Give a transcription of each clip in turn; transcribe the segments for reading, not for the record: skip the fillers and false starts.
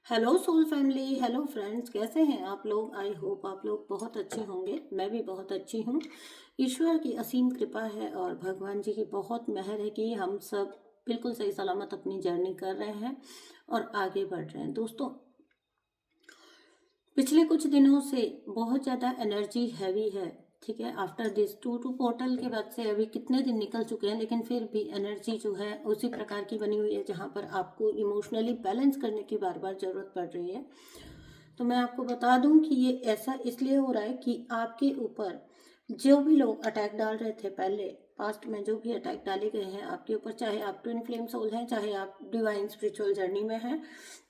Hello soul family, hello friends, कैसे हैं आप लोग। आई होप आप लोग बहुत अच्छे होंगे। मैं भी बहुत अच्छी हूँ। ईश्वर की असीम कृपा है और भगवान जी की बहुत मेहर है कि हम सब बिल्कुल सही सलामत अपनी जर्नी कर रहे हैं और आगे बढ़ रहे हैं। दोस्तों, पिछले कुछ दिनों से बहुत ज़्यादा एनर्जी हैवी है। ठीक है, आफ्टर दिस टू पोर्टल के बाद से अभी कितने दिन निकल चुके हैं, लेकिन फिर भी एनर्जी जो है उसी प्रकार की बनी हुई है, जहाँ पर आपको इमोशनली बैलेंस करने की बार बार ज़रूरत पड़ रही है। तो मैं आपको बता दूं कि ये ऐसा इसलिए हो रहा है कि आपके ऊपर जो भी लोग अटैक डाल रहे थे पहले, पास्ट में जो भी अटैक डाले गए हैं आपके ऊपर, चाहे आप ट्विन फ्लेम सोल हैं, चाहे आप डिवाइन स्पिरिचुअल जर्नी में हैं,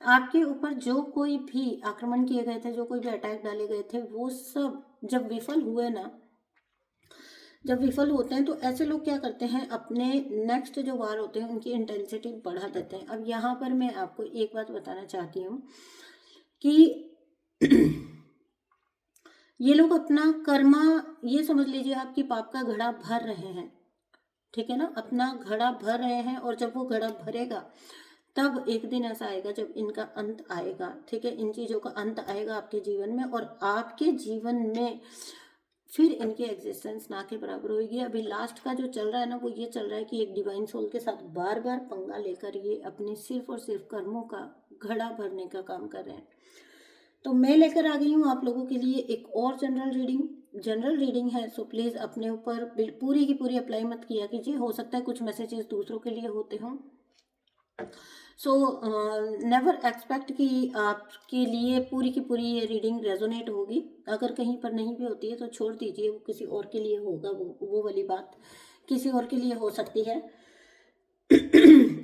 आपके ऊपर जो कोई भी आक्रमण किए गए थे, जो कोई भी अटैक डाले गए थे, वो सब जब विफल हुए ना, जब विफल होते हैं तो ऐसे लोग क्या करते हैं, अपने नेक्स्ट जो वार होते हैं उनकी इंटेंसिटी बढ़ा देते हैं। अब यहाँ पर मैं आपको एक बात बताना चाहती हूँ कि ये लोग अपना कर्मा, ये समझ लीजिए आपकी पाप का घड़ा भर रहे हैं। ठीक है ना, अपना घड़ा भर रहे हैं और जब वो घड़ा भरेगा तब एक दिन ऐसा आएगा जब इनका अंत आएगा। ठीक है, इन चीज़ों का अंत आएगा आपके जीवन में और आपके जीवन में फिर इनकी एग्जिस्टेंस ना के बराबर होगी। अभी लास्ट का जो चल रहा है ना, वो ये चल रहा है कि एक डिवाइन सोल के साथ बार बार पंगा लेकर ये अपने सिर्फ और सिर्फ कर्मों का घड़ा भरने का काम कर रहे हैं। तो मैं लेकर आ गई हूँ आप लोगों के लिए एक और जनरल रीडिंग है। सो प्लीज़ अपने ऊपर पूरी की पूरी अप्लाई मत किया कीजिए, हो सकता है कुछ मैसेजेस दूसरों के लिए होते हों। सो नेवर एक्सपेक्ट कि आपके लिए पूरी की पूरी ये रीडिंग रेजोनेट होगी। अगर कहीं पर नहीं भी होती है तो छोड़ दीजिए, वो किसी और के लिए होगा, वो वाली बात किसी और के लिए हो सकती है।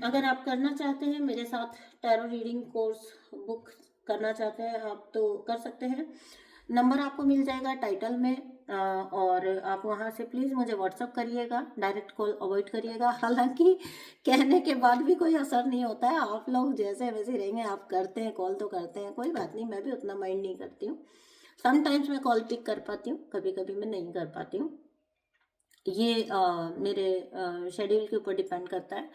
अगर आप करना चाहते हैं मेरे साथ टैरो रीडिंग कोर्स बुक करना चाहते हैं आप, तो कर सकते हैं। नंबर आपको मिल जाएगा टाइटल में, और आप वहाँ से प्लीज़ मुझे व्हाट्सअप करिएगा, डायरेक्ट कॉल अवॉइड करिएगा। हालांकि कहने के बाद भी कोई असर नहीं होता है, आप लोग जैसे वैसे रहेंगे, आप करते हैं कॉल तो करते हैं, कोई बात नहीं, मैं भी उतना माइंड नहीं करती हूँ। समटाइम्स मैं कॉल पिक कर पाती हूँ, कभी कभी मैं नहीं कर पाती हूँ। ये मेरे शेड्यूल के ऊपर डिपेंड करता है,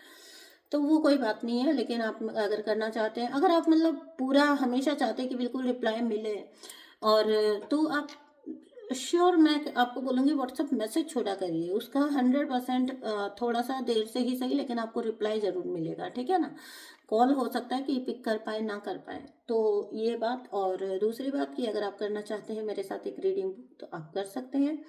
तो वो कोई बात नहीं है। लेकिन आप अगर करना चाहते हैं, अगर आप मतलब पूरा हमेशा चाहते हैं कि बिल्कुल रिप्लाई मिले, और तो आप श्योर, मैं आपको बोलूँगी व्हाट्सअप मैसेज छोड़ा करिए, उसका 100% थोड़ा सा देर से ही सही, लेकिन आपको रिप्लाई ज़रूर मिलेगा। ठीक है ना, कॉल हो सकता है कि पिक कर पाए ना कर पाए, तो ये बात। और दूसरी बात कि अगर आप करना चाहते हैं मेरे साथ एक रीडिंग बुक, तो आप कर सकते हैं।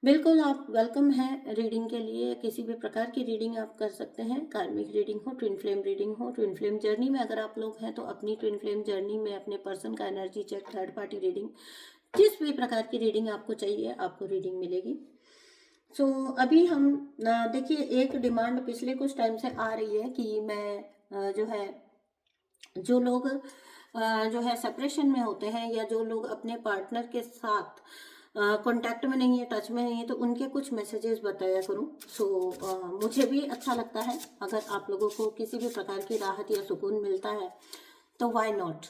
बिल्कुल आप वेलकम हैं रीडिंग के लिए, किसी भी प्रकार की रीडिंग आप कर सकते हैं। कार्मिक रीडिंग हो, ट्विन फ्लेम रीडिंग हो, ट्विन फ्लेम जर्नी में अगर आप लोग हैं तो अपनी ट्विन फ्लेम जर्नी में अपने पर्सन का energy check, third party reading, जिस भी प्रकार की रीडिंग आपको चाहिए आपको रीडिंग मिलेगी। सो अभी हम देखिए, एक डिमांड पिछले कुछ टाइम से आ रही है कि मैं जो है, जो लोग जो है सेपरेशन में होते हैं, या जो लोग अपने पार्टनर के साथ कांटेक्ट में नहीं है, टच में नहीं है, तो उनके कुछ मैसेजेस बताया करूं। सो मुझे भी अच्छा लगता है अगर आप लोगों को किसी भी प्रकार की राहत या सुकून मिलता है, तो व्हाई नॉट।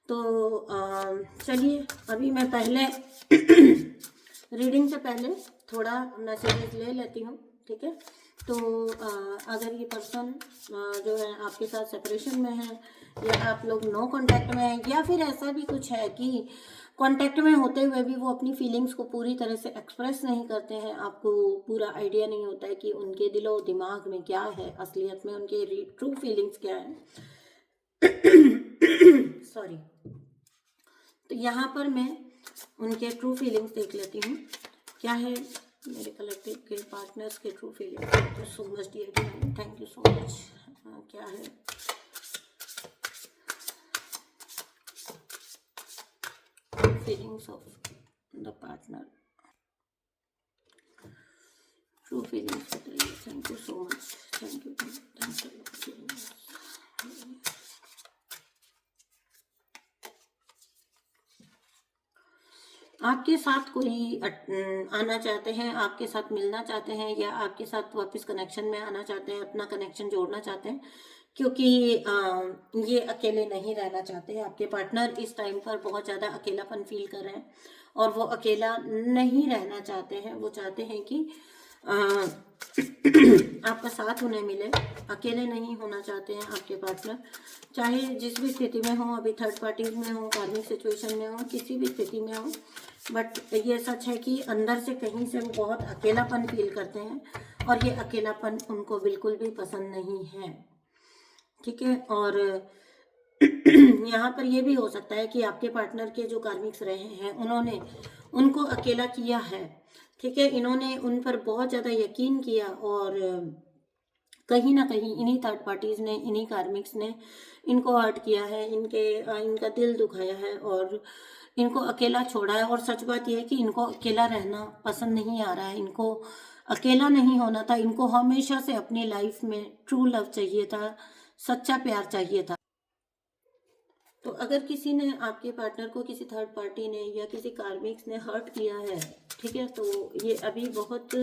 तो चलिए, अभी मैं पहले रीडिंग से पहले थोड़ा मैसेजेस ले लेती हूँ। ठीक है, तो अगर ये पर्सन जो है आपके साथ सेपरेशन में है, या आप लोग नो कांटेक्ट में हैं, या फिर ऐसा भी कुछ है कि कांटेक्ट में होते हुए भी वो अपनी फीलिंग्स को पूरी तरह से एक्सप्रेस नहीं करते हैं, आपको पूरा आइडिया नहीं होता है कि उनके दिलो दिमाग में क्या है, असलियत में उनके ट्रू फीलिंग्स क्या है। सॉरी। तो यहाँ पर मैं उनके ट्रू फीलिंग्स देख लेती हूँ, क्या है मेरे कलेक्टिव के पार्टनर्स के true feelings. Thank you so much dear divine, thank you so much. क्या है feelings of the partner, true feelings बताइए। Thank you so much, thank you, thank you. आपके साथ कोई आना चाहते हैं, आपके साथ मिलना चाहते हैं, या आपके साथ वापस कनेक्शन में आना चाहते हैं, अपना कनेक्शन जोड़ना चाहते हैं, क्योंकि ये अकेले नहीं रहना चाहते हैं। आपके पार्टनर इस टाइम पर बहुत ज़्यादा अकेलापन फील कर रहे हैं, और वो अकेला नहीं रहना चाहते हैं। वो चाहते हैं कि आपका साथ उन्हें मिले, अकेले नहीं होना चाहते हैं आपके पार्टनर, चाहे जिस भी स्थिति में हो, अभी थर्ड पार्टीज में हो, कार्मिक सिचुएशन में हो, किसी भी स्थिति में हो, बट ये सच है कि अंदर से कहीं से वो बहुत अकेलापन फील करते हैं और ये अकेलापन उनको बिल्कुल भी पसंद नहीं है। ठीक है, और यहाँ पर ये भी हो सकता है कि आपके पार्टनर के जो कार्मिक्स रहे हैं उन्होंने उनको अकेला किया है। ठीक है, इन्होंने उन पर बहुत ज़्यादा यकीन किया और कहीं ना कहीं इन्हीं थर्ड पार्टीज ने, इन्हीं कार्मिक्स ने इनको हर्ट किया है, इनका दिल दुखाया है और इनको अकेला छोड़ा है। और सच बात यह है कि इनको अकेला रहना पसंद नहीं आ रहा है, इनको अकेला नहीं होना था, इनको हमेशा से अपनी लाइफ में ट्रू लव चाहिए था, सच्चा प्यार चाहिए था। तो अगर किसी ने आपके पार्टनर को, किसी थर्ड पार्टी ने या किसी कार्मिक्स ने हर्ट किया है, ठीक है, तो ये अभी बहुत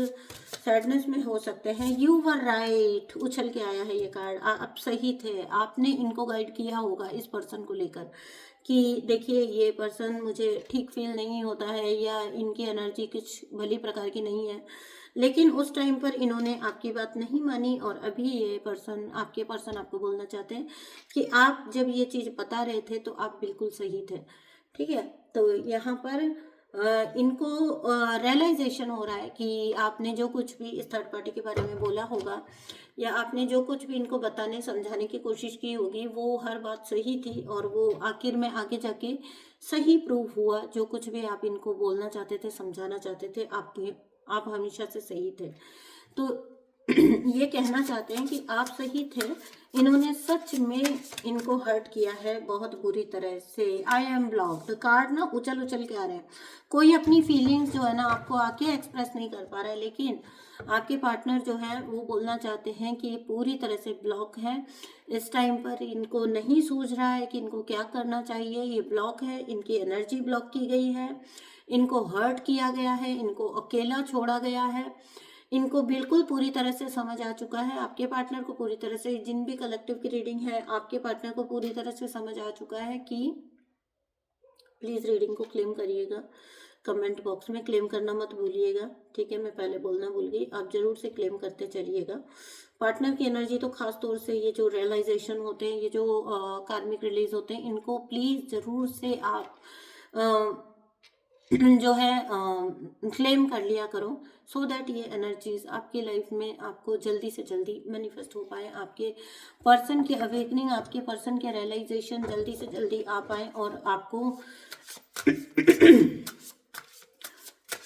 सैडनेस में हो सकते हैं। यू वर राइट, उछल के आया है ये कार्ड, आप सही थे, आपने इनको गाइड किया होगा इस पर्सन को लेकर कि देखिए ये पर्सन मुझे ठीक फील नहीं होता है या इनकी एनर्जी कुछ भली प्रकार की नहीं है, लेकिन उस टाइम पर इन्होंने आपकी बात नहीं मानी और अभी ये पर्सन, आपके पर्सन आपको बोलना चाहते हैं कि आप जब ये चीज़ बता रहे थे तो आप बिल्कुल सही थे। ठीक है, तो यहाँ पर इनको रियलाइजेशन हो रहा है कि आपने जो कुछ भी इस थर्ड पार्टी के बारे में बोला होगा या आपने जो कुछ भी इनको बताने समझाने की कोशिश की होगी वो हर बात सही थी और वो आखिर में आगे जाके सही प्रूव हुआ। जो कुछ भी आप इनको बोलना चाहते थे, समझाना चाहते थे, आप हमेशा से सही थे। तो ये कहना चाहते हैं कि आप सही थे, इन्होंने सच में इनको हर्ट किया है बहुत बुरी तरह से। आई एम ब्लॉक्ड कार्ड ना उछल उछल के आ रहे हैं, कोई अपनी फीलिंग्स जो है ना आपको आके एक्सप्रेस नहीं कर पा रहा है, लेकिन आपके पार्टनर जो है वो बोलना चाहते हैं कि ये पूरी तरह से ब्लॉक है। इस टाइम पर इनको नहीं सूझ रहा है कि इनको क्या करना चाहिए, ये ब्लॉक है, इनकी एनर्जी ब्लॉक की गई है, इनको हर्ट किया गया है, इनको अकेला छोड़ा गया है, इनको बिल्कुल पूरी तरह से समझ आ चुका है। आपके पार्टनर को पूरी तरह से, जिन भी कलेक्टिव की रीडिंग है, आपके पार्टनर को पूरी तरह से समझ आ चुका है कि प्लीज़ रीडिंग को क्लेम करिएगा, कमेंट बॉक्स में क्लेम करना मत भूलिएगा। ठीक है, मैं पहले बोलना भूल गई, आप जरूर से क्लेम करते चलिएगा। पार्टनर की एनर्जी तो खास तौर से ये जो रियलाइजेशन होते हैं, ये जो कार्मिक रिलीज होते हैं, इनको प्लीज़ ज़रूर से आप जो है क्लेम कर लिया करो, सो दैट ये एनर्जीज आपकी लाइफ में आपको जल्दी से जल्दी मैनिफेस्ट हो पाए, आपके पर्सन की अवेकनिंग, आपके पर्सन के रियलाइजेशन जल्दी से जल्दी आ पाए और आपको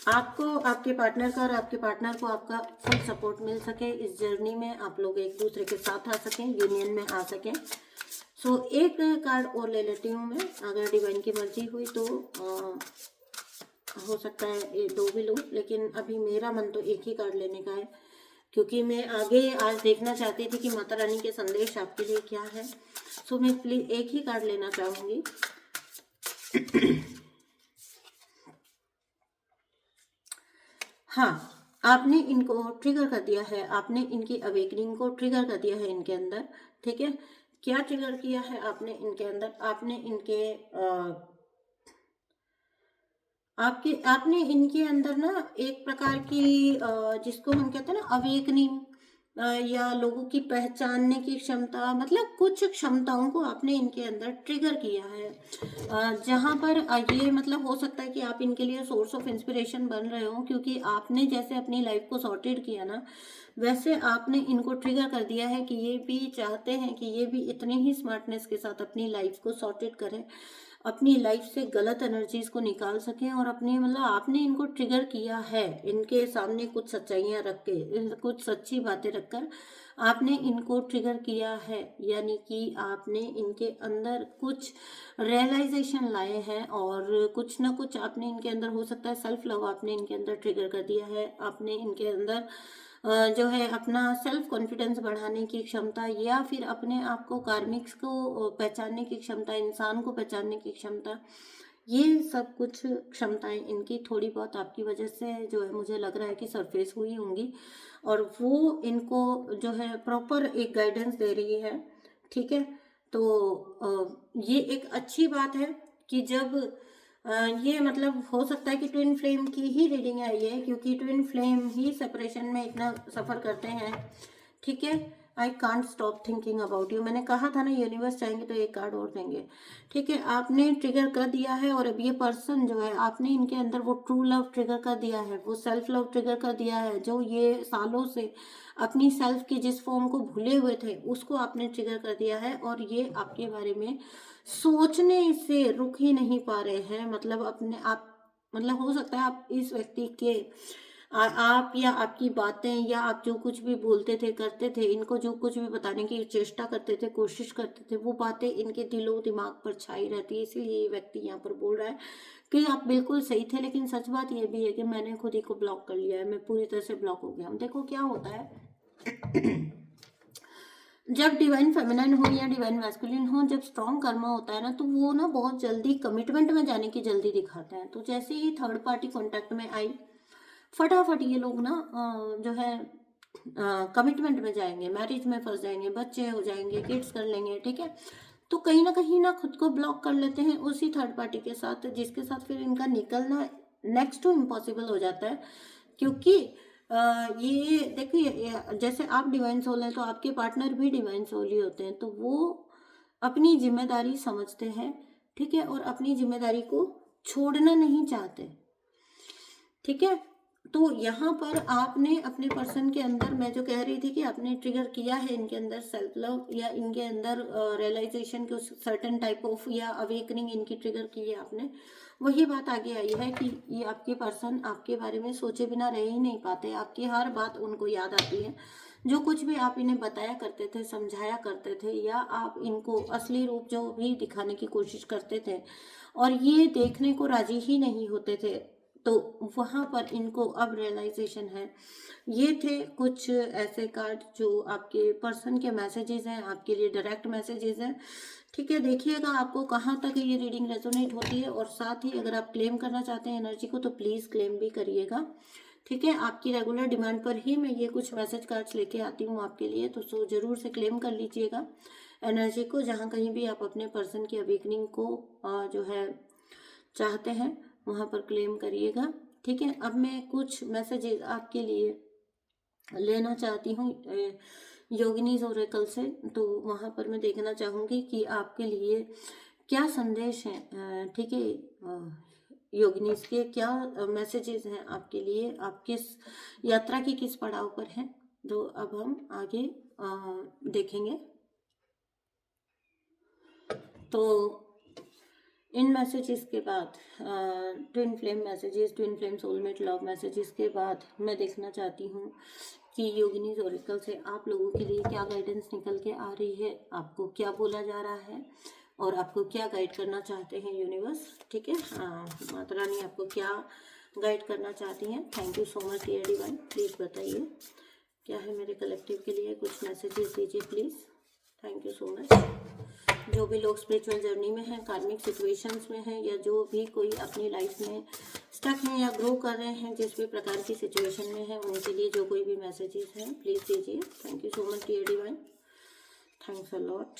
आपके पार्टनर का और आपके पार्टनर को आपका फुल सपोर्ट मिल सके इस जर्नी में, आप लोग एक दूसरे के साथ आ सकें, यूनियन में आ सकें। सो एक कार्ड और ले लेती हूँ मैं, अगर डिवाइन की मर्जी हुई तो हो सकता है ये दो भी लूँ, लेकिन अभी मेरा मन तो एक ही कार्ड लेने का है, क्योंकि मैं आगे आज देखना चाहती थी कि माता रानी के संदेश आपके लिए क्या है। सो मैं प्लीज एक ही कार्ड लेना चाहूँगी। हाँ, आपने इनको ट्रिगर कर दिया है, आपने इनकी अवेकनिंग को ट्रिगर कर दिया है इनके अंदर। ठीक है, क्या ट्रिगर किया है आपने इनके अंदर, आपने इनके आपने इनके अंदर ना एक प्रकार की जिसको हम कहते हैं ना अवेकनिंग, या लोगों की पहचानने की क्षमता, मतलब कुछ क्षमताओं को आपने इनके अंदर ट्रिगर किया है, जहाँ पर ये मतलब हो सकता है कि आप इनके लिए सोर्स ऑफ इंस्पिरेशन बन रहे हो, क्योंकि आपने जैसे अपनी लाइफ को सॉर्टेड किया ना, वैसे आपने इनको ट्रिगर कर दिया है कि ये भी चाहते हैं कि ये भी इतनी ही स्मार्टनेस के साथ अपनी लाइफ को सॉर्टेड करें, अपनी लाइफ से गलत एनर्जीज को निकाल सकें और अपनी, मतलब आपने इनको ट्रिगर किया है, इनके सामने कुछ सच्चाइयाँ रख के, कुछ सच्ची बातें रखकर आपने इनको ट्रिगर किया है, यानी कि आपने इनके अंदर कुछ रियलाइजेशन लाए हैं और कुछ ना कुछ आपने इनके अंदर, हो सकता है सेल्फ लव आपने इनके अंदर ट्रिगर कर दिया है, आपने इनके अंदर जो है अपना सेल्फ कॉन्फिडेंस बढ़ाने की क्षमता, या फिर अपने आप को, कार्मिक्स को पहचानने की क्षमता, इंसान को पहचानने की क्षमता, ये सब कुछ क्षमताएं इनकी थोड़ी बहुत आपकी वजह से जो है मुझे लग रहा है कि सरफेस हुई होंगी, और वो इनको जो है प्रॉपर एक गाइडेंस दे रही है। ठीक है, तो ये एक अच्छी बात है कि जब ये मतलब हो सकता है कि ट्विन फ्लेम की ही रीडिंग है ये, क्योंकि ट्विन फ्लेम ही सेपरेशन में इतना सफ़र करते हैं। ठीक है, I can't stop thinking about you, मैंने कहा था ना यूनिवर्स चाहेंगे तो एक कार्ड और देंगे। ठीक है, आपने ट्रिगर कर दिया है, और अब ये पर्सन जो है, आपने इनके अंदर वो ट्रू लव ट्रिगर कर दिया है, वो सेल्फ लव ट्रिगर कर दिया है, जो ये सालों से अपनी सेल्फ की जिस फॉर्म को भूले हुए थे उसको आपने ट्रिगर कर दिया है, और ये आपके बारे में सोचने से रुक ही नहीं पा रहे हैं। मतलब अपने आप, मतलब हो सकता है आप इस व्यक्ति के आप या आपकी बातें या आप जो कुछ भी बोलते थे करते थे, इनको जो कुछ भी बताने की चेष्टा करते थे, कोशिश करते थे, वो बातें इनके दिलो दिमाग पर छाई रहती है। इसीलिए ये व्यक्ति यहाँ पर बोल रहा है कि आप बिल्कुल सही थे, लेकिन सच बात ये भी है कि मैंने खुद ही को ब्लॉक कर लिया है, मैं पूरी तरह से ब्लॉक हो गया हूँ। देखो क्या होता है जब डिवाइन फेमिनाइन हो या डिवाइन मैस्कुलिन हो, जब स्ट्रॉन्ग कर्मा होता है ना, तो वो ना बहुत जल्दी कमिटमेंट में जाने की जल्दी दिखाते हैं। तो जैसे ही थर्ड पार्टी कॉन्टैक्ट में आई, फटाफट ये लोग ना जो है कमिटमेंट में जाएंगे, मैरिज में फंस जाएंगे, बच्चे हो जाएंगे, किड्स कर लेंगे। ठीक है, तो कहीं ना खुद को ब्लॉक कर लेते हैं उसी थर्ड पार्टी के साथ, जिसके साथ फिर इनका निकलना नेक्स्ट टू इम्पॉसिबल हो जाता है। क्योंकि ये देखिए, जैसे आप डिवाइन सोल हैं तो आपके पार्टनर भी डिवाइन सोल ही होते हैं, तो वो अपनी जिम्मेदारी समझते हैं। ठीक है, और अपनी जिम्मेदारी को छोड़ना नहीं चाहते। ठीक है, तो यहाँ पर आपने अपने पर्सन के अंदर, मैं जो कह रही थी कि आपने ट्रिगर किया है इनके अंदर सेल्फ लव, या इनके अंदर रियलाइजेशन के सर्टेन टाइप ऑफ या अवेकनिंग इनकी ट्रिगर की है आपने, वही बात आगे आई है कि ये आपके पर्सन आपके बारे में सोचे बिना रह ही नहीं पाते, आपकी हर बात उनको याद आती है। जो कुछ भी आप इन्हें बताया करते थे, समझाया करते थे, या आप इनको असली रूप जो भी दिखाने की कोशिश करते थे, और ये देखने को राजी ही नहीं होते थे, तो वहाँ पर इनको अब रियलाइजेशन है। ये थे कुछ ऐसे कार्ड जो आपके पर्सन के मैसेजेस हैं, आपके लिए डायरेक्ट मैसेजेस हैं। ठीक है, देखिएगा आपको कहाँ तक ये रीडिंग रेजोनेट होती है, और साथ ही अगर आप क्लेम करना चाहते हैं एनर्जी को तो प्लीज़ क्लेम भी करिएगा। ठीक है, आपकी रेगुलर डिमांड पर ही मैं ये कुछ मैसेज कार्ड्स लेके आती हूँ आपके लिए, तो सो ज़रूर से क्लेम कर लीजिएगा एनर्जी को, जहाँ कहीं भी आप अपने पर्सन की अवेकनिंग को जो है चाहते हैं वहाँ पर क्लेम करिएगा। ठीक है, अब मैं कुछ मैसेजेस आपके लिए लेना चाहती हूँ योगिनीज ओरेकल से, तो वहाँ पर मैं देखना चाहूँगी कि आपके लिए क्या संदेश है। ठीक है, योगिनीज के क्या मैसेजेस हैं आपके लिए, आप किस यात्रा की किस पड़ाव पर हैं, तो अब हम आगे देखेंगे। तो इन मैसेजेस के बाद twin flame messages, twin flame soulmate love messages के बाद मैं देखना चाहती हूँ कि योगिनीज ओरेकल से आप लोगों के लिए क्या गाइडेंस निकल के आ रही है, आपको क्या बोला जा रहा है, और आपको क्या गाइड करना चाहते हैं यूनिवर्स। ठीक है, माता रानी आपको क्या गाइड करना चाहती हैं। Thank you so much dear divine, please बताइए क्या है मेरे कलेक्टिव के लिए, कुछ मैसेजेस दीजिए please. Thank you so much. जो भी लोग स्पिरिचुअल जर्नी में हैं, कार्मिक सिचुएशंस में हैं, या जो भी कोई अपनी लाइफ में स्टक हैं या ग्रो कर रहे हैं, जिस भी प्रकार की सिचुएशन में है, उनके लिए जो कोई भी मैसेजेस हैं प्लीज़ दीजिए। Thank you so much dear divine, thanks a lot.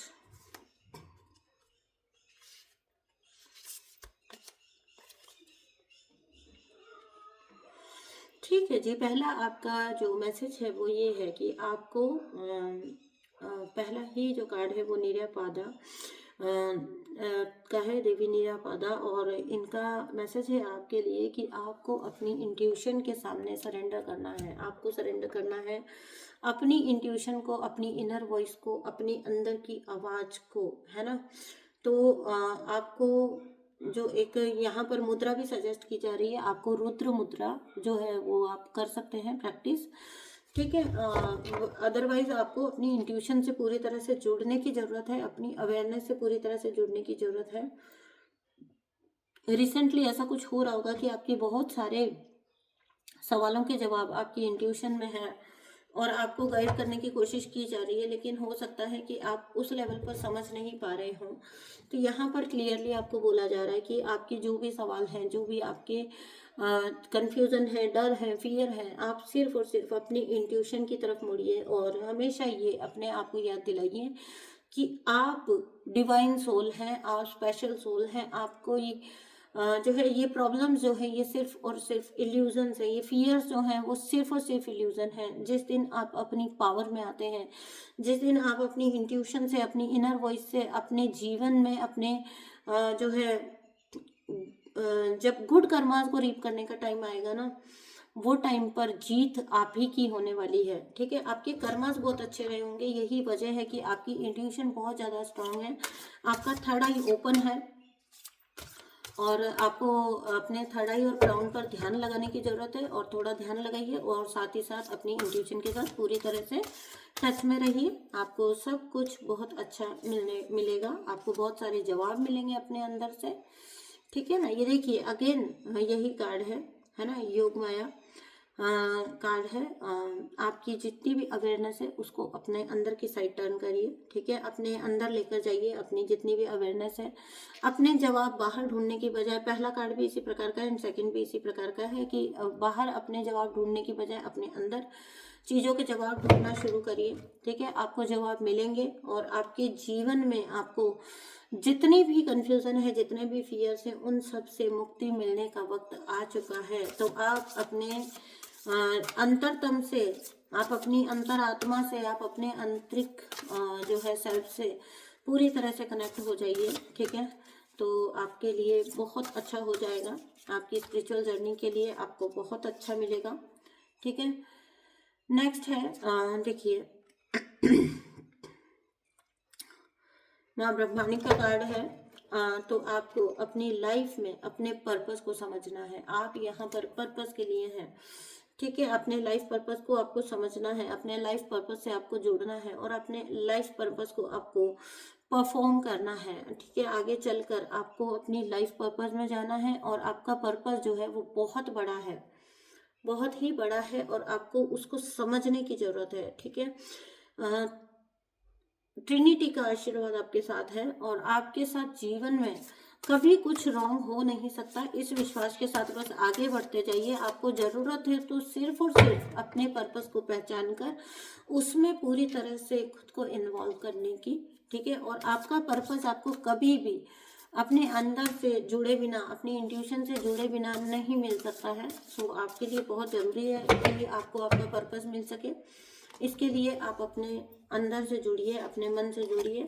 ठीक है जी, पहला आपका जो मैसेज है वो ये है कि आपको पहला ही जो कार्ड है वो नीरापादा का है, देवी नीरापादा, और इनका मैसेज है आपके लिए कि आपको अपनी इंट्यूशन के सामने सरेंडर करना है। आपको सरेंडर करना है अपनी इंट्यूशन को, अपनी इनर वॉइस को, अपनी अंदर की आवाज़ को, है ना। तो आपको जो एक यहाँ पर मुद्रा भी सजेस्ट की जा रही है, आपको रुद्र मुद्रा जो है वो आप कर सकते हैं प्रैक्टिस। ठीक है, अदरवाइज आपको अपनी इंट्यूशन से पूरी तरह से जुड़ने की ज़रूरत है, अपनी अवेयरनेस से पूरी तरह से जुड़ने की ज़रूरत है। रिसेंटली ऐसा कुछ हो रहा होगा कि आपके बहुत सारे सवालों के जवाब आपकी इंट्यूशन में है, और आपको गाइड करने की कोशिश की जा रही है, लेकिन हो सकता है कि आप उस लेवल पर समझ नहीं पा रहे हों। तो यहाँ पर क्लियरली आपको बोला जा रहा है कि आपके जो भी सवाल हैं, जो भी आपके कंफ्यूजन है, डर है, फियर है, आप सिर्फ और सिर्फ अपनी इंट्यूशन की तरफ मुड़िए, और हमेशा ये अपने आप को याद दिलाइए कि आप डिवाइन सोल हैं, आप स्पेशल सोल हैं, आप कोई जो है ये प्रॉब्लम्स जो है ये सिर्फ और सिर्फ इल्यूजन्स है, ये फियर्स जो हैं वो सिर्फ और सिर्फ इल्यूजन है। जिस दिन आप अपनी पावर में आते हैं, जिस दिन आप अपनी इंट्यूशन से, अपनी इनर वॉइस से अपने जीवन में अपने जो है जब गुड कर्मास को रीप करने का टाइम आएगा ना, वो टाइम पर जीत आप ही की होने वाली है। ठीक है, आपके कर्मास बहुत अच्छे रहे होंगे, यही वजह है कि आपकी इंट्यूशन बहुत ज़्यादा स्ट्रांग है, आपका थर्ड आई ओपन है, और आपको अपने थर्ड आई और क्राउन पर ध्यान लगाने की ज़रूरत है, और थोड़ा ध्यान लगाइए और साथ ही साथ अपनी इंट्यूशन के साथ पूरी तरह से टच में रहिए। आपको सब कुछ बहुत अच्छा मिलेगा, आपको बहुत सारे जवाब मिलेंगे अपने अंदर से। ठीक है ना, ये देखिए अगेन यही कार्ड है ना, योग माया कार्ड है। आपकी जितनी भी अवेयरनेस है उसको अपने अंदर की साइड टर्न करिए। ठीक है, अपने अंदर लेकर जाइए अपनी जितनी भी अवेयरनेस है, अपने जवाब बाहर ढूंढने की बजाय, पहला कार्ड भी इसी प्रकार का है एंड सेकंड भी इसी प्रकार का है कि बाहर अपने जवाब ढूंढने की बजाय अपने अंदर चीज़ों के जवाब ढूंढना शुरू करिए। ठीक है, आपको जवाब मिलेंगे और आपके जीवन में आपको जितनी भी कंफ्यूजन है, जितने भी फियर्स हैं, उन सब से मुक्ति मिलने का वक्त आ चुका है। तो आप अपने अंतरतम से, आप अपनी अंतरात्मा से, आप अपने आंतरिक जो है सेल्फ से पूरी तरह से कनेक्ट हो जाइए। ठीक है, तो आपके लिए बहुत अच्छा हो जाएगा, आपकी स्पिरिचुअल जर्नी के लिए आपको बहुत अच्छा मिलेगा। ठीक है, नेक्स्ट है देखिए माँ ब्रह्माणी का कार्ड है। तो आपको अपनी लाइफ में अपने पर्पस को समझना है, आप यहाँ पर पर्पस के लिए हैं। ठीक है, अपने लाइफ पर्पस को आपको समझना है, अपने लाइफ पर्पस से आपको जुड़ना है और अपने लाइफ पर्पस को आपको परफॉर्म करना है। ठीक है, आगे चलकर आपको अपनी लाइफ पर्पस में जाना है और आपका पर्पस जो है वो बहुत बड़ा है, बहुत ही बड़ा है और आपको उसको समझने की ज़रूरत है। ठीक है, ट्रिनिटी का आशीर्वाद आपके साथ है और आपके साथ जीवन में कभी कुछ रॉन्ग हो नहीं सकता। इस विश्वास के साथ बस आगे बढ़ते जाइए। आपको ज़रूरत है तो सिर्फ और सिर्फ अपने पर्पस को पहचान कर उसमें पूरी तरह से खुद को इन्वॉल्व करने की। ठीक है, और आपका पर्पस आपको कभी भी अपने अंदर से जुड़े बिना, अपनी इंट्यूशन से जुड़े बिना नहीं मिल सकता है। सो आपके लिए बहुत ज़रूरी है कि आपको आपका पर्पस मिल सके। इसके लिए आप अपने अंदर से जुड़िए, अपने मन से जुड़िए।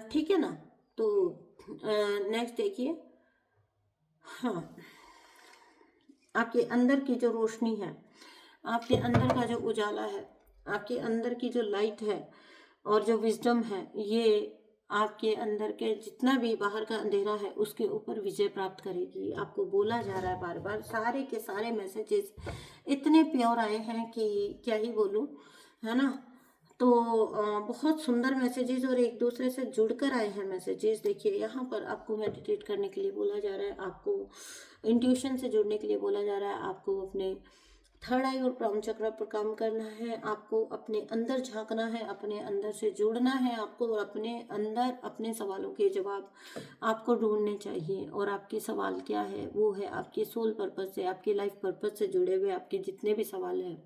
ठीक है ना, तो नेक्स्ट देखिए, हाँ, आपके अंदर की जो रोशनी है, आपके अंदर का जो उजाला है, आपके अंदर की जो लाइट है और जो विजडम है, ये आपके अंदर के जितना भी बाहर का अंधेरा है उसके ऊपर विजय प्राप्त करेगी। आपको बोला जा रहा है बार बार, सारे के सारे मैसेजेस इतने प्योर आए हैं कि क्या ही बोलूँ, है ना। तो बहुत सुंदर मैसेजेस और एक दूसरे से जुड़कर आए हैं मैसेजेस। देखिए यहाँ पर आपको मेडिटेट करने के लिए बोला जा रहा है, आपको इंट्यूशन से जुड़ने के लिए बोला जा रहा है, आपको अपने थर्ड आई और क्राउन चक्र पर काम करना है, आपको अपने अंदर झांकना है, अपने अंदर से जुड़ना है आपको, और अपने अंदर अपने सवालों के जवाब आपको ढूंढने चाहिए। और आपके सवाल क्या है, वो है आपके सोल पर्पस से, आपके लाइफ पर्पस से जुड़े हुए आपके जितने भी सवाल हैं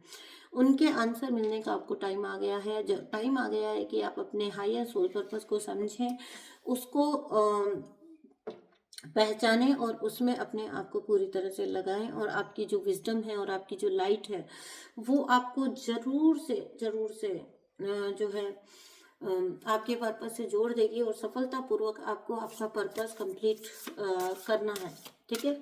उनके आंसर मिलने का आपको टाइम आ गया है। टाइम आ गया है कि आप अपने हायर सोल पर्पस को समझें, उसको पहचानें और उसमें अपने आप को पूरी तरह से लगाएं। और आपकी जो विजडम है और आपकी जो लाइट है वो आपको ज़रूर से जो है आपके पर्पस से जोड़ देगी और सफलतापूर्वक आपको आपका पर्पस कंप्लीट करना है। ठीक है,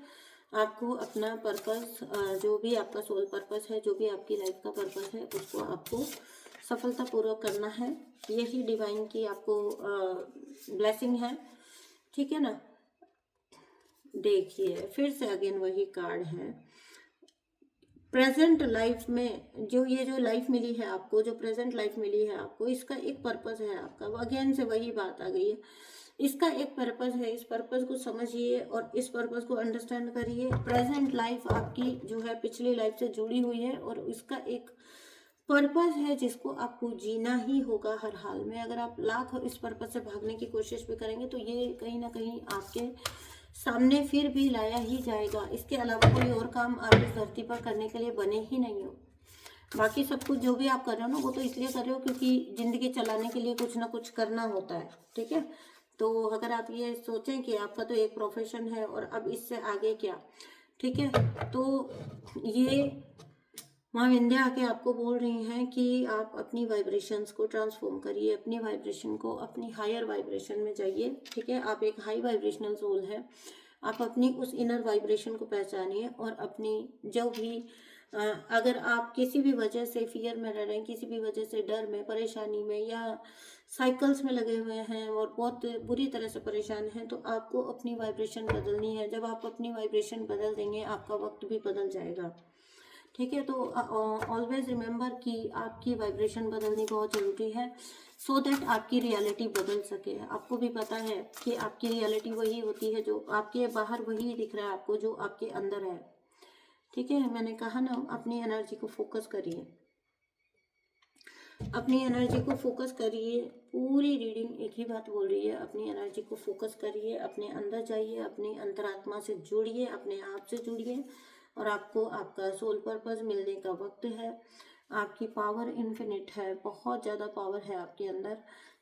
आपको अपना पर्पस जो भी आपका सोल पर्पस है, जो भी आपकी लाइफ का पर्पस है, उसको आपको सफलतापूर्वक करना है। यही डिवाइन की आपको ब्लेसिंग है। ठीक है ना, देखिए फिर से अगेन वही कार्ड है। प्रेजेंट लाइफ में जो लाइफ मिली है आपको, जो प्रेजेंट लाइफ मिली है आपको, इसका एक पर्पस है आपका। अगेन से वही बात आ गई है, इसका एक पर्पस है। इस पर्पस को समझिए और इस पर्पस को अंडरस्टैंड करिए। प्रेजेंट लाइफ आपकी जो है पिछली लाइफ से जुड़ी हुई है और इसका एक पर्पस है जिसको आपको जीना ही होगा हर हाल में। अगर आप लाख इस पर्पस से भागने की कोशिश भी करेंगे तो ये कहीं ना कहीं आपके सामने फिर भी लाया ही जाएगा। इसके अलावा कोई और काम आप इस धरती पर करने के लिए बने ही नहीं हो। बाकी सब कुछ जो भी आप कर रहे हो ना, वो तो इसलिए कर रहे हो क्योंकि ज़िंदगी चलाने के लिए कुछ ना कुछ करना होता है। ठीक है, तो अगर आप ये सोचें कि आपका तो एक प्रोफेशन है और अब इससे आगे क्या, ठीक है, तो ये माँ विंध्या आके आपको बोल रही हैं कि आप अपनी वाइब्रेशंस को ट्रांसफॉर्म करिए, अपनी वाइब्रेशन को अपनी हायर वाइब्रेशन में जाइए, ठीक है। आप एक हाई वाइब्रेशनल सोल है, आप अपनी उस इनर वाइब्रेशन को पहचानिए और अपनी जो भी अगर आप किसी भी वजह से फियर में रह रहे हैं, किसी भी वजह से डर में, परेशानी में या साइकिल्स में लगे हुए हैं और बहुत बुरी तरह से परेशान हैं, तो आपको अपनी वाइब्रेशन बदलनी है। जब आप अपनी वाइब्रेशन बदल देंगे, आपका वक्त भी बदल जाएगा, ठीक है। तो ऑलवेज रिमेंबर कि आपकी वाइब्रेशन बदलनी बहुत ज़रूरी है, सो दैट आपकी रियलिटी बदल सके। आपको भी पता है कि आपकी रियलिटी वही होती है, जो आपके बाहर वही दिख रहा है आपको जो आपके अंदर है, ठीक है। मैंने कहा ना, अपनी एनर्जी को फोकस करिए, अपनी एनर्जी को फोकस करिए। पूरी रीडिंग एक ही बात बोल रही है, अपनी एनर्जी को फोकस करिए, अपने अंदर जाइए, अपनी अंतरात्मा से जुड़िए, अपने आप से जुड़िए और आपको आपका सोल पर्पस मिलने का वक्त है। आपकी पावर इन्फिनिट है, बहुत ज़्यादा पावर है आपके अंदर।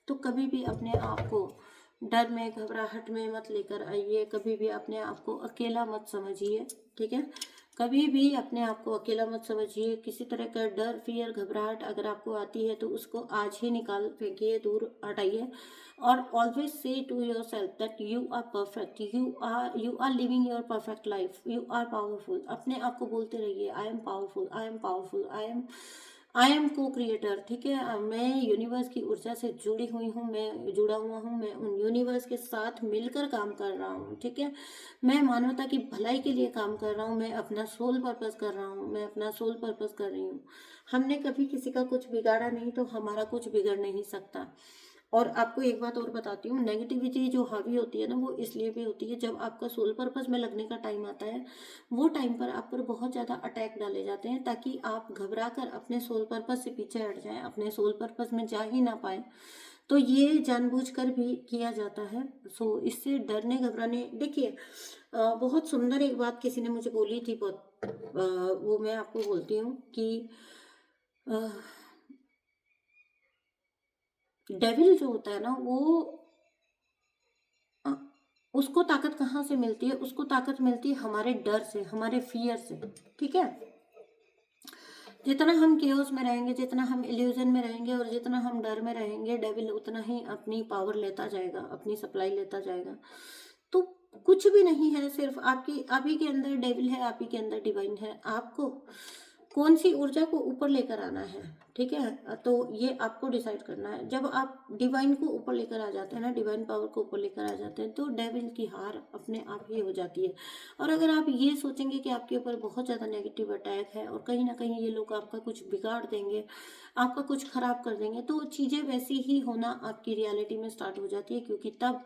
तो कभी भी अपने आप को डर में, घबराहट में मत लेकर आइए, कभी भी अपने आप को अकेला मत समझिए, ठीक है। कभी भी अपने आप को अकेला मत समझिए। किसी तरह का डर, फियर, घबराहट अगर आपको आती है तो उसको आज ही निकाल फेंकिए, दूर हटाइए और always say to yourself that you are perfect, you are living your perfect life, you are powerful. अपने आप को बोलते रहिए, I am powerful, I am powerful, I am co creator, ठीक है। मैं यूनिवर्स की ऊर्जा से जुड़ी हुई हूँ, मैं जुड़ा हुआ हूँ, मैं उन यूनिवर्स के साथ मिलकर काम कर रहा हूँ, ठीक है। मैं मानवता की भलाई के लिए काम कर रहा हूँ, मैं अपना सोल पर्पस कर रहा हूँ, मैं अपना सोल पर्पस कर रही हूँ। हमने कभी किसी का कुछ बिगाड़ा नहीं, तो हमारा कुछ बिगड़ नहीं सकता। और आपको एक बात और बताती हूँ, नेगेटिविटी जो हावी होती है ना, वो इसलिए भी होती है, जब आपका सोल पर्पस में लगने का टाइम आता है, वो टाइम पर आप पर बहुत ज़्यादा अटैक डाले जाते हैं, ताकि आप घबरा कर अपने सोल पर्पस से पीछे हट जाएं, अपने सोल पर्पस में जा ही ना पाए। तो ये जानबूझकर भी किया जाता है। सो इससे डरने घबराने, देखिए बहुत सुंदर एक बात किसी ने मुझे बोली थी, बहुत वो मैं आपको बोलती हूँ कि डेविल जो होता है ना, वो अ, उसको ताकत कहाँ से मिलती है? उसको ताकत मिलती है हमारे डर से, हमारे फियर से, ठीक है। जितना हम केओस में रहेंगे, जितना हम इल्यूजन में रहेंगे और जितना हम डर में रहेंगे, डेविल उतना ही अपनी पावर लेता जाएगा, अपनी सप्लाई लेता जाएगा। तो कुछ भी नहीं है, सिर्फ आपकी, आप ही के अंदर डेविल है, आप ही के अंदर डिवाइन है। आपको कौन सी ऊर्जा को ऊपर लेकर आना है, ठीक है। तो ये आपको डिसाइड करना है। जब आप डिवाइन को ऊपर लेकर आ जाते हैं ना, डिवाइन पावर को ऊपर लेकर आ जाते हैं, तो डेविल की हार अपने आप ही हो जाती है। और अगर आप ये सोचेंगे कि आपके ऊपर बहुत ज़्यादा नेगेटिव अटैक है और कहीं ना कहीं ये लोग आपका कुछ बिगाड़ देंगे, आपका कुछ खराब कर देंगे, तो चीज़ें वैसी ही होना आपकी रियलिटी में स्टार्ट हो जाती है, क्योंकि तब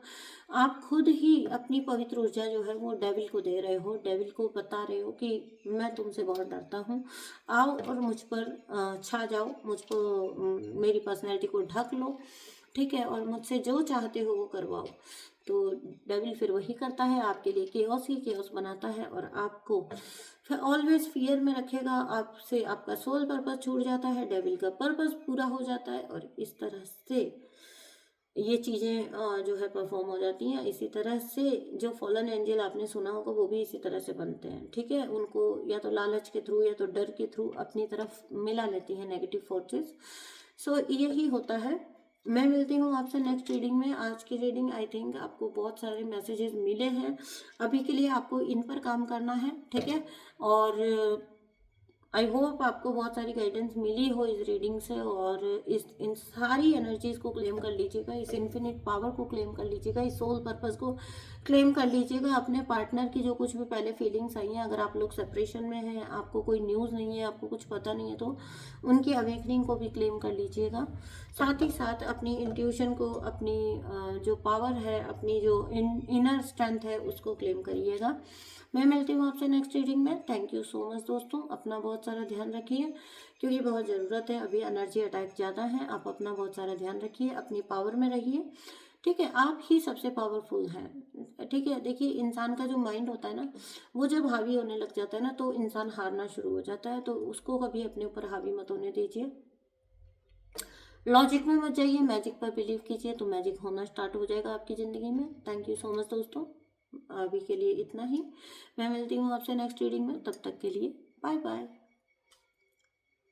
आप खुद ही अपनी पवित्र ऊर्जा जो है वो डेविल को दे रहे हो, डेविल को बता रहे हो कि मैं तुमसे बहुत डरता हूँ, आओ और मुझ पर छा जाओ, मुझको मेरी पर्सनैलिटी को ढक लो, ठीक है, और मुझसे जो चाहते हो वो करवाओ। तो डेविल फिर वही करता है, आपके लिए केओस ही केओस बनाता है और आपको फिर ऑलवेज फियर में रखेगा। आपसे आपका सोल पर्पस छूट जाता है, डेविल का पर्पस पूरा हो जाता है और इस तरह से ये चीज़ें जो है परफॉर्म हो जाती हैं। इसी तरह से जो फॉलन एंजल आपने सुना होगा, वो भी इसी तरह से बनते हैं, ठीक है। उनको या तो लालच के थ्रू या तो डर के थ्रू अपनी तरफ मिला लेती हैं नेगेटिव फोर्सेस। सो यही होता है। मैं मिलती हूँ आपसे नेक्स्ट रीडिंग में। आज की रीडिंग आई थिंक आपको बहुत सारे मैसेजेस मिले हैं, अभी के लिए आपको इन पर काम करना है, ठीक है। और आई होप आपको बहुत सारी गाइडेंस मिली हो इस रीडिंग से, और इस इन सारी एनर्जीज को क्लेम कर लीजिएगा, इस इन्फिनिट पावर को क्लेम कर लीजिएगा, इस सोल पर्पस को क्लेम कर लीजिएगा। अपने पार्टनर की जो कुछ भी पहले फीलिंग्स आई हैं, अगर आप लोग सेपरेशन में हैं, आपको कोई न्यूज़ नहीं है, आपको कुछ पता नहीं है, तो उनकी अवेकनिंग को भी क्लेम कर लीजिएगा। साथ ही साथ अपनी इंट्यूशन को, अपनी जो पावर है, अपनी जो इनर स्ट्रेंथ है, उसको क्लेम करिएगा। मैं मिलती हूँ आपसे नेक्स्ट रीडिंग में। थैंक यू सो मच दोस्तों, अपना बहुत सारा ध्यान रखिए, क्योंकि बहुत ज़रूरत है, अभी एनर्जी अटैक ज़्यादा है। आप अपना बहुत सारा ध्यान रखिए, अपनी पावर में रहिए, ठीक है। आप ही सबसे पावरफुल हैं, ठीक है। देखिए, इंसान का जो माइंड होता है ना, वो जब हावी होने लग जाता है ना, तो इंसान हारना शुरू हो जाता है। तो उसको कभी अपने ऊपर हावी मत होने दीजिए। लॉजिक में मत जाइए, मैजिक पर बिलीव कीजिए तो मैजिक होना स्टार्ट हो जाएगा आपकी ज़िंदगी में। थैंक यू सो मच दोस्तों, अभी के लिए इतना ही। मैं मिलती हूँ आपसे नेक्स्ट रीडिंग में, तब तक के लिए बाय बाय।